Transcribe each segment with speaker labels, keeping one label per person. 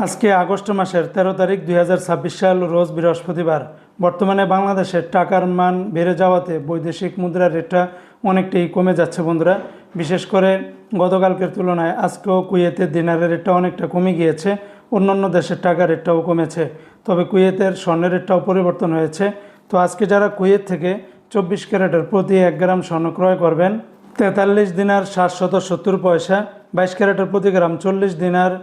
Speaker 1: আজকে আগস্ট মাসের 13 তারিখ 2026 সাল রোজ বৃহস্পতিবার। বর্তমানে বাংলাদেশের টাকার মান বেড়ে যাওয়াতে বৈদেশিক মুদ্রার রেটটা অনেকটাই কমে যাচ্ছে বন্ধুরা। বিশেষ করে গতকালকের তুলনায় আজকেও কুয়েতের দিনারের রেটটা অনেকটা কমে গিয়েছে, অন্যান্য দেশের টাকার রেটটাও কমেছে। তবে কুয়েতের স্বর্ণের রেটটাও পরিবর্তন হয়েছে। তো আজকে যারা কুয়েত থেকে 24 ক্যারেটের প্রতি 1 গ্রাম স্বর্ণ ক্রয় করবেন 43 দিনার 770 পয়সা, 22 ক্যারেটের প্রতি গ্রাম 40 দিনার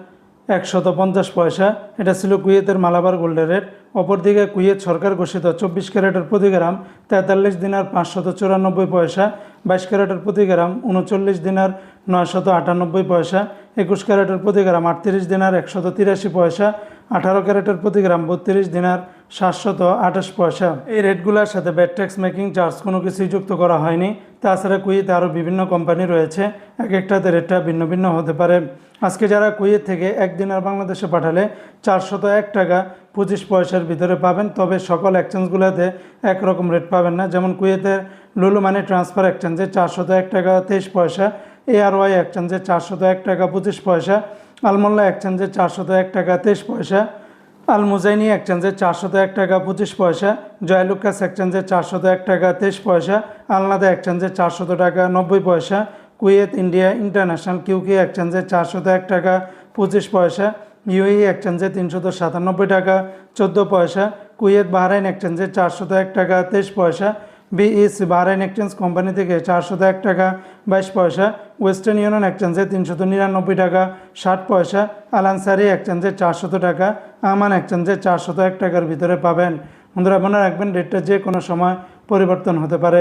Speaker 1: 150 পয়সা। এটা ছিল কুয়েতের মালাবার গোল্ডের রেট। অপরদিকে কুয়েত সরকার ঘোষিত 24 ক্যারেটের প্রতি গ্রাম 43 দিনার 594 পয়সা, 22 ক্যারেটের প্রতি গ্রাম 39 দিনার 998 পয়সা, 21 ক্যারেটের প্রতি গ্রাম 38 দিনার 183 পয়সা, 18 ক্যারেটের প্রতি গ্রাম 32 দিনার 728 পয়সা। এই রেটগুলোর সাথে ভ্যাট ট্যাক্স মেকিং চার্জ কোনো কিছুই যুক্ত করা হয়নি। তাছাড়া কুয়েতে আরও বিভিন্ন কোম্পানি রয়েছে, এক একটাতে রেটটা ভিন্ন ভিন্ন হতে পারে। আজকে যারা কুয়েত থেকে 1 দিনার বাংলাদেশে পাঠালে 401 টাকা 25 পয়সার ভিতরে পাবেন। তবে সকল এক্সচেঞ্জগুলোতে একরকম রেট পাবেন না। যেমন কুয়েতের লুলু মানি ট্রান্সফার এক্সচেঞ্জে 401 টাকা 23 পয়সা, ARY এক্সচেঞ্জে 401 টাকা 25 পয়সা, আলমোল্লা এক্সচেঞ্জে 401 টাকা 23 পয়সা, আল মুজাইনি এক্সচেঞ্জে 401 টাকা 25 পয়সা, জয়লুকাস এক্সচেঞ্জে 401 টাকা 23 পয়সা, আলনাদা এক্সচেঞ্জে 400 টাকা 90 পয়সা, কুয়েত ইন্ডিয়া ইন্টারন্যাশনাল QK এক্সচেঞ্জে 401 টাকা 25 পয়সা, UAE এক্সচেঞ্জে 397 টাকা 14 পয়সা, কুয়েত বাহরাইন এক্সচেঞ্জে 401 টাকা 23 পয়সা, BEC বাহরাইন এক্সচেঞ্জ কোম্পানি থেকে 401 টাকা 22 পয়সা, ওয়েস্টার্ন ইউনিয়ন এক্সচেঞ্জে 399 টাকা 60 পয়সা, আল আনসারি এক্সচেঞ্জে 400 টাকা, আমান এক্সচেঞ্জে 401 টাকার ভিতরে পাবেন। বন্ধুরা মনে রাখবেন রেটটা যে কোনো সময় পরিবর্তন হতে পারে।